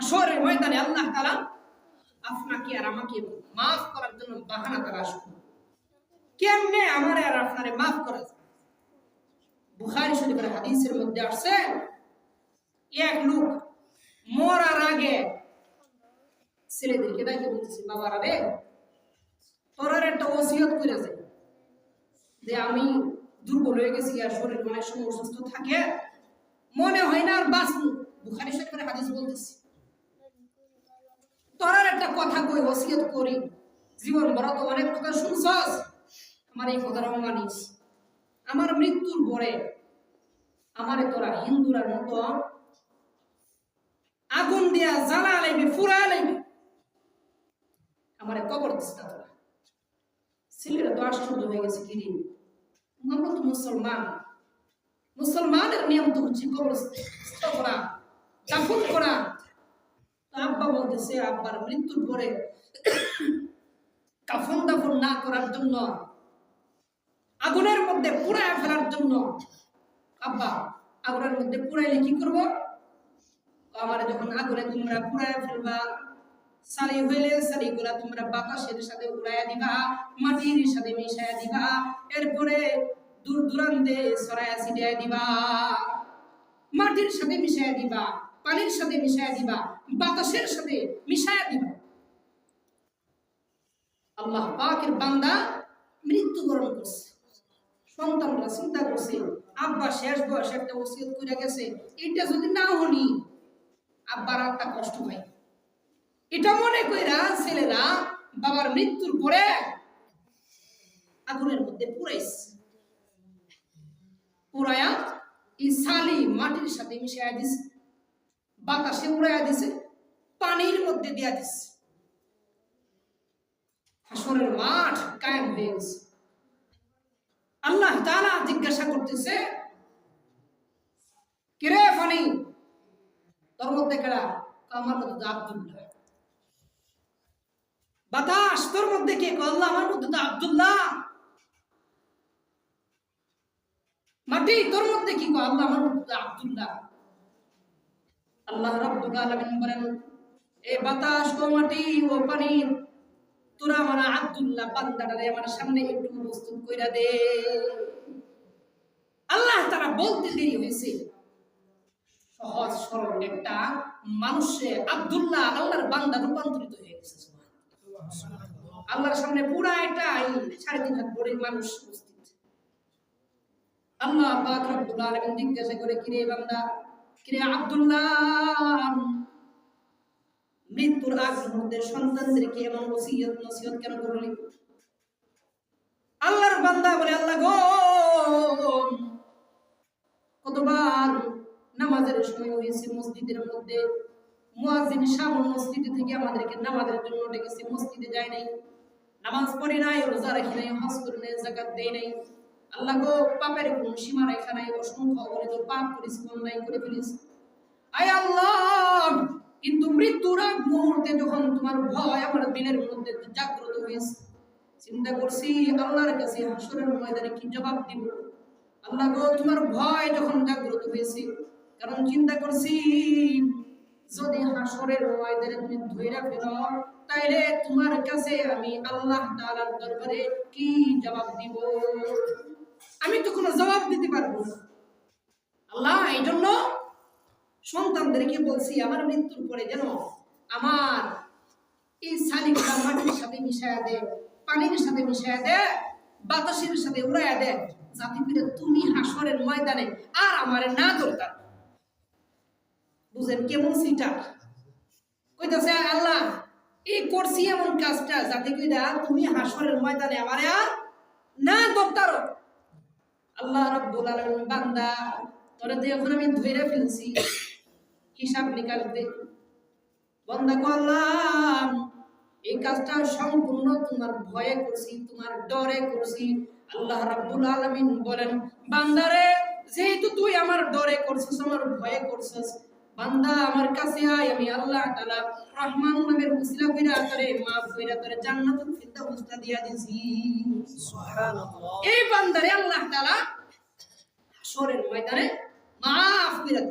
হাসরের ময়দানে আল্লাহ তাআলা আপনাকে আর আমাকে মাফ করার জন্য বাহানা তালাশ করবে। কেমনে আমারে আর আপনারে মাফ করা যায়? বুখারী শরীফের হাদিসের মধ্যে আসছে, এক লোক মরার আগে ছেলেদেরকে ডাকে বলতেছে, বাবারা রে, তোরা একটা ওসিয়ত করেছে যে আমি দুর্বল হয়ে গেছি আর শরীর অনেক সময় অসুস্থ থাকে, মনে হয় না আর বাঁচবো। বুখারী শরীফের হাদিস বলতেছে, তোরার একটা কথা কই, ওসিয়ত করি, জীবন ভর তো অনেক কথা শুনছস, আমার এই কথাটা মানিস। আমার মৃত্যুর পরে আমারে তোরা হিন্দুরার মতো আগুন দিয়া জ্বালা লাইবি, ফুরা লাইবি, আমারে কবর দিস না তোরা। ছেলেরা তো আশ্চর্য হয়ে গেছে, কিরে আমরা তো মুসলমান, মুসলমানের নিয়ম তো হচ্ছে কবরস্থ করা, দাফন করা। আব্বা বলতেছে আব্বার মৃত্যুর পরে কাফন দাফন না করার জন্য, আগুনের মধ্যে পুড়ায় ফেলার জন্য। আব্বা, আগুনের মধ্যে পুড়াইলে কি করব? আমার যখন আগুনে তোমরা পুড়ায় ফেলবা, সালি হইলে সালিগুলা তোমরা বাতাসের সাথে উড়াইয়া দিবা, মাটির সাথে মিশাইয়া দিবা, এরপরে দূর দূরান্তে ছড়াইয়া ছিটাইয়া দিবা, মাটির সাথে মিশাইয়া দিবা, পানির সাথে মিশাইয়া দিবা, বাতাসের সাথে মিশাইয়া দিবা। আল্লাহ পাকের বান্দা মৃত্যুবরণ করছে, সন্তানরা চিন্তা করছে আব্বা শেষ বয়সে একটা ওসিয়ত করে গেছে, এটা যদি না হনি আব্বার একটা কষ্ট হয়। এটা মনে কইরা ছেলেরা বাবার মৃত্যুর পরে আগুনের মধ্যে পুরাইছে, পুরায়া এই সালি মাটির সাথে মিশাইয়া দিছে, বাতাসে উড়াইয়া দিছে, পানির মধ্যে দিয়া দিছে। হাসরের মাঠ কায়েম হয়ে গেছে। আল্লাহ তাআলা জিজ্ঞাসা করতেছে, কিরে ফানি, তোর মধ্যে কেডা? আমার মধ্যে আব্দুল্লাহ। বাতাস, তোর মধ্যে কে? আল্লাহ, আমার মধ্যে তো আব্দুল্লাহ। মাটি, তোর মধ্যে কি? আল্লাহ, আমার মধ্যে তো আব্দুল্লাহ। আল্লাহ রাব্বুল আলামিন বলেন, এ বাতাস, ও মাটি, ও পানি, তোরা আমার আব্দুল্লাহ বান্দাটারে আমার সামনে একটু উপস্থিত কইরা দে। আল্লাহ তাআলা বলতে দেরি হয়েছে, সহজ সরল একটা মানুষে আব্দুল্লাহ আল্লাহর বান্দা রূপান্তরিত হয়ে গেছে। আল্লাহর সামনে পুরা এটা 3.5 হাত বড় মানুষ উপস্থিত। আল্লাহ পাক রব্বুল আলামিন জিজ্ঞাসা করে, কিরে বান্দা, কিরে আব্দুল্লাহ, মৃত্যুর আগ মুহূর্তে সন্তানদেরকে এমন ওসিয়ত নসিহত কেন করলি? আল্লাহর বান্দা বলে, আল্লাহ গো, কতবার নামাজের সময় হয়েছে মসজিদের মধ্যে, মুয়াজ্জিন সাহেব মসজিদ থেকে আমাদেরকে নামাজের জন্য ডেকেছে, মসজিদে যায় নাই, নামাজ পড়ে নাই, রোজা রাখি নাই, হজ করে নাই, যাকাত দেই নাই। আল্লাহ গো, পাপের কোনো সীমা রেখা নাই, অসংখ্য অগণিত পাপ করেছি, অন্যায় করে ফেলেছি। আয় আল্লাহ, কিন্তু মৃত্যুর আগ মুহূর্তে যখন তোমার ভয় আমার দিলের মধ্যে জাগ্রত হয়েছে, চিন্তা করছি আল্লাহর কাছে হাসরের ময়দানে কি জবাব দিব। আল্লাহ গো, তোমার ভয় যখন জাগ্রত হয়েছে, কারণ চিন্তা করছি যদি হাসরের ময়দানে তুমি ধইরা ফেলো, তাইলে তোমার কাছে আমি আল্লাহ তাআলার দরবারে কি জবাব দিব? আমি তো কোনো জবাব দিতে পারবো না। আল্লাহ এই জন্য সন্তানদেরকে বলছি, আমার মৃত্যুর পরে যেন আমার এই সালিগুলা মাটির সাথে মিশাইয়া দে, পানির সাথে মিশাইয়া দে, বাতাসের সাথে উড়াইয়া দে, যাতে করে তুমি হাসরের ময়দানে আর আমারে না দরকার। বুঝেন কেমন সিটা কইতাছে, আল্লাহ এই করছি এমন কাজটা যাতে করে তুমি হাসরের ময়দানে আমারে আর না দরকার। আল্লাহ রাব্বুল আলামিন, বান্দা তোরে তো এখন আমি ধইরা ফেলছি, হিসাব নিকাশ দে। বান্দা কো, আল্লাহ এই কাজটা সম্পূর্ণ তোমার ভয়ে করছি, তোমার ডরে করছি। আল্লাহ রাব্বুল আলামিন বলেন, বান্দারে যেহেতু তুই আমার ডরে করছিস, আমার ভয়ে করছিস, বান্দা আমার কাছে আয়, আমি আল্লাহ তাআলা রহমান নামের উসিলা কইরা করে maaf কইরা করে জান্নাতুল ফিরদাউসটা দিয়া দিছি। সুবহানাল্লাহ। এই বান্দারে আল্লাহ তাআলা হাসরের ময়দানে maaf কইরা